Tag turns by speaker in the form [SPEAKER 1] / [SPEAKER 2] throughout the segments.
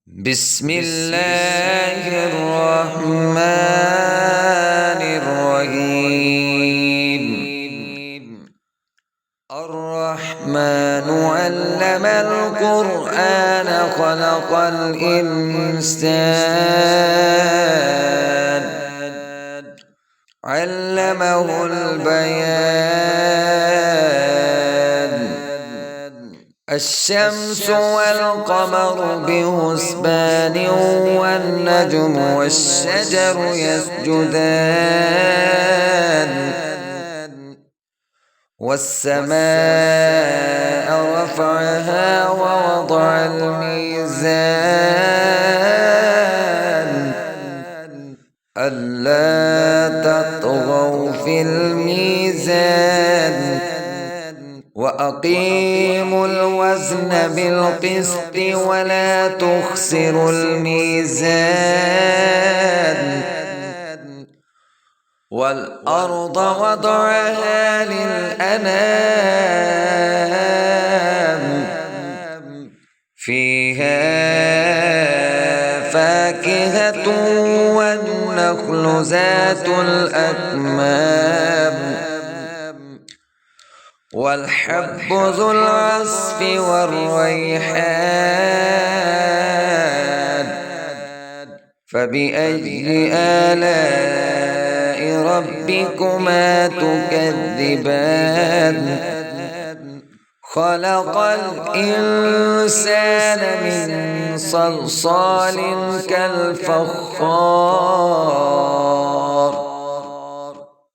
[SPEAKER 1] بسم الله الرحمن الرحيم. الرحمن علم القرآن خلق الإنسان علمه البيان. الشمس والقمر بحسبان والنجم والشجر يسجدان والسماء رفعها ووضع الميزان ألا تطغوا في الميزان وأقيموا الوزن بالقسط ولا تخسروا الميزان والأرض وضعها للأنام فيها فاكهة والنخل ذات الأكمام والحب ذو العصف والريحان فبأي آلاء ربكما تكذبان خلق الإنسان من صلصال كالفخار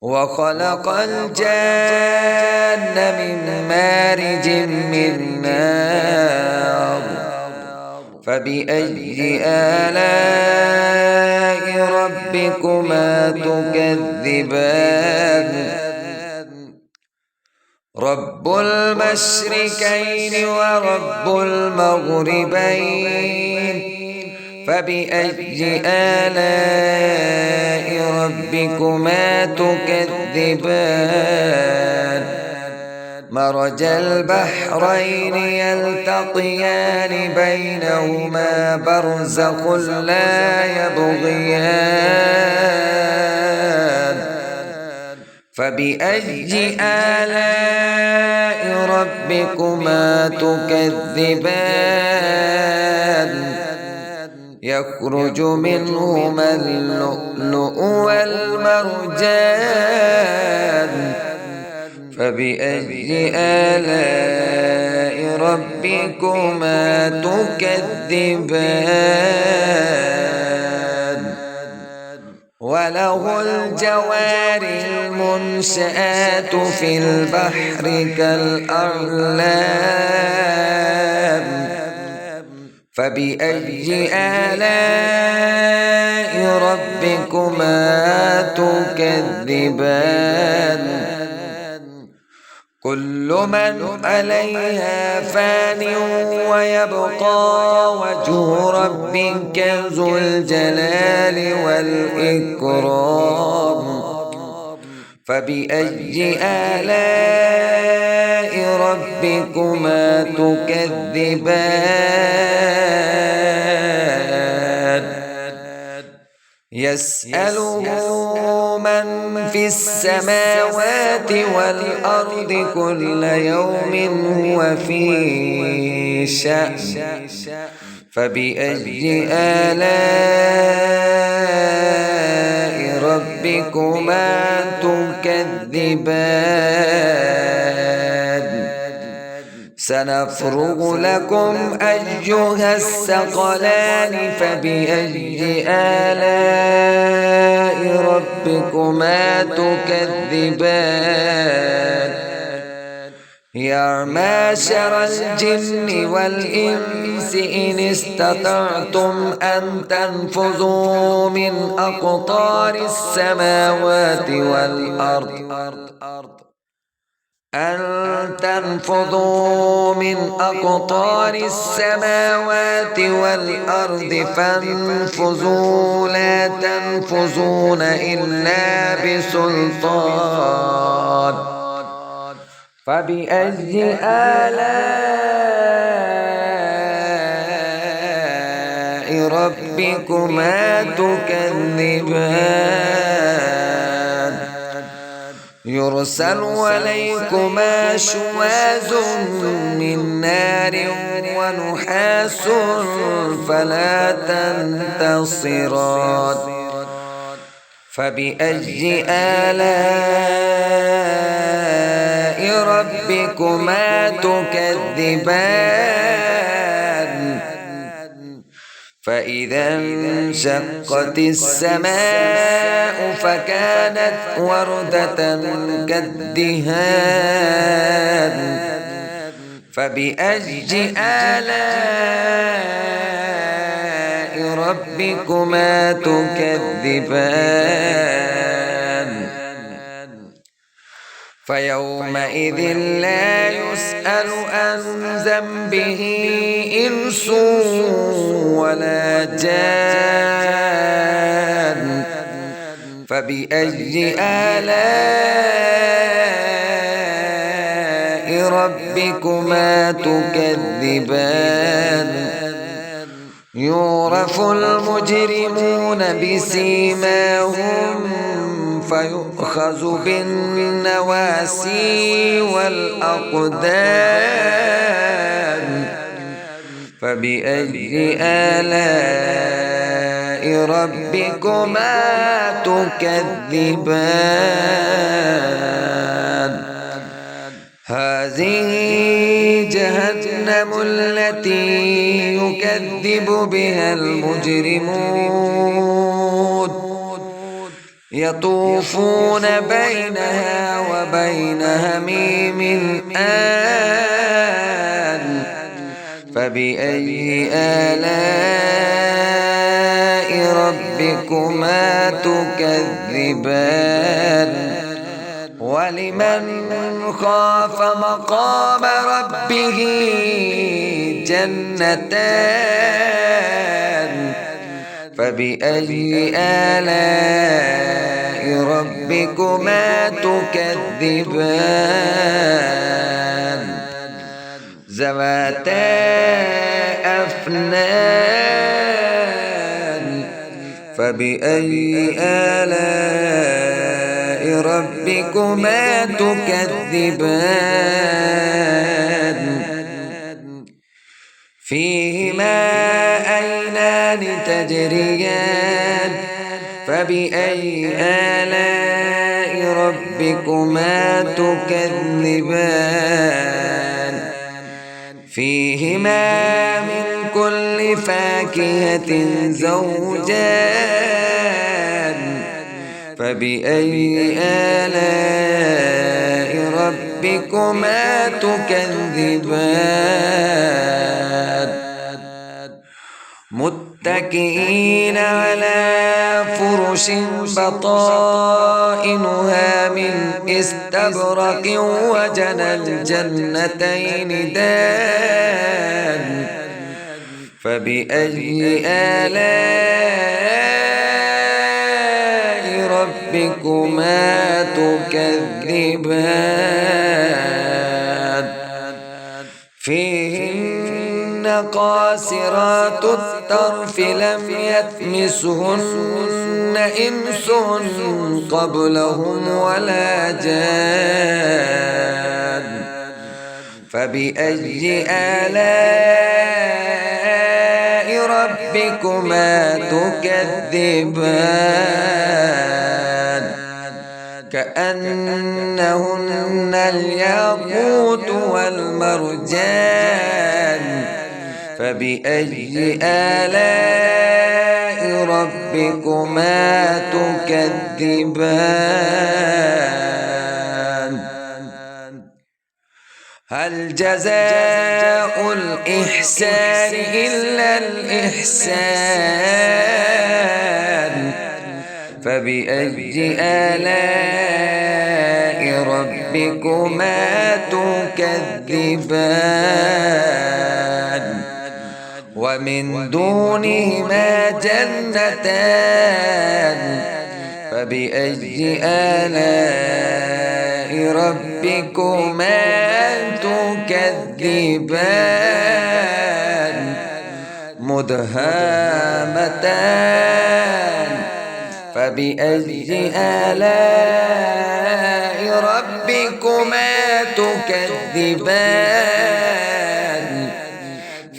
[SPEAKER 1] وخلق الجان من مارج من نار فبأي آلاء ربكما تكذبان رب المشركين ورب المغربين فبأي آلاء ربكما تكذبان مرج البحرين يلتقيان بينهما برزخ لا يبغيان فبأي آلاء ربكما تكذبان يخرج منهما اللؤلؤ والمرجان فبأي آلاء ربكما تكذبان وله الجوار المنشآت في البحر كالأعلام فبأي آلاء ربكما تكذبان كل من عليها فان ويبقى وجه ربك ذو الجلال والإكرام فبأي آلاء ربكما تكذبان يسأله من في السماوات والأرض كل يوم هو في شأن فبأي آلاء ربكما تكذبان سنفرغ لكم أيها الثقلان فبأي آلاء ربكما تكذبان يا معشر الجن والإنس إن استطعتم أن تنفذوا من أقطار السماوات والأرض أن تنفذوا من أقطار السماوات والأرض فانفذوا لا تنفذون إلا بسلطان فبأي آلاء ربكما تكذبان يرسل عليكما شواظ من نار ونحاس فلا تنتصران فبأي آلاء ربكما تكذبان فإذا انشقت السماء فكانت وردة كالدهان فبأي آلاء ربكما تكذبان فيومئذ لا يسأل عن ذنبه إنس ولا جان فبأي آلاء ربكما تكذبان يعرف المجرمون بسيماهم فيؤخذ بالنواسي والأقدام فبأي آلاء ربكما تكذبان هذه جهنم التي يكذب بها المجرمون يطوفون بينها وبين هميم آن فبأي آلاء ربكما تكذبان ولمن خاف مقام ربه جنتان فبأي آلاء ربكما تكذبان ذواتا أفنان فبأي آلاء ربكما تكذبان فيهما عينان تجريان فبأي آلاء ربكما تكذبان فيهما من كل فاكهة زوجان فبأي آلاء ربكما تكذبان متكئين على فرش بطائنها من استبرق وجنى الجنتين دان فبأي آلاء ربكما تكذبان فيهن قاصرات الطرف لم يطمثهن إنس قبلهم ولا جان فبأي آلاء ربكما تكذبان كأنهن الياقوت والمرجان فبأي آلاء ربكما تكذبان هل جزاء الإحسان إلا الإحسان فبأي آلاء ربكما تكذبان ومن دونهما جنتان فبأي آلاء ربكما تكذبان مدهامتان فبأي آلاء ربكما تكذبان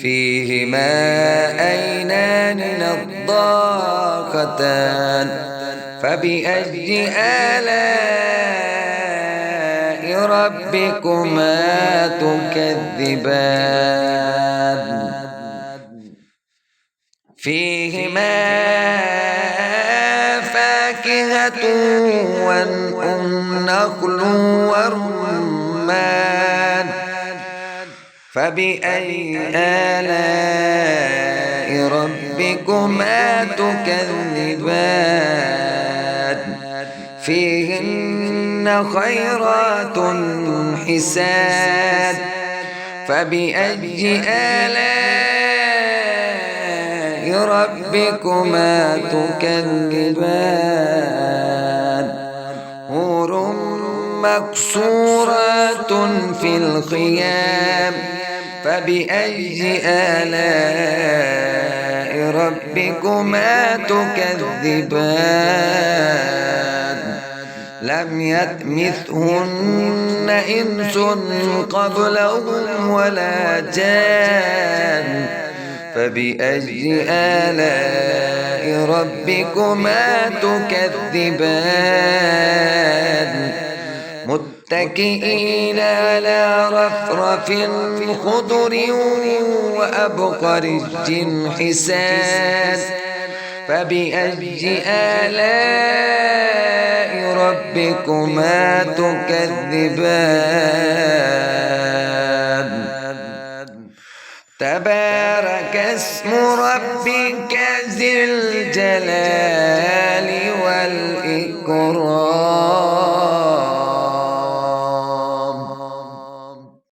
[SPEAKER 1] فيهما عينان نضاختان فبأي آلاء ربكما تكذبان فيهما فاكهة والنخل والرمان فبأي آلاء ربكما تكذبان فيهن خيرات حسان فبأي آلاء ربكما تكذبان حور مقصورات في الخيام فبأي آلاء ربكما تكذبان لم يطمثهن إنس قبلهم ولا جان فبأي آلاء ربكما تكذبان متكئين على رفرف خضر وأبقرج حسان فبأي آلاء ربكما تكذبان تبارك اسم ربك ذي الجلال والإكرام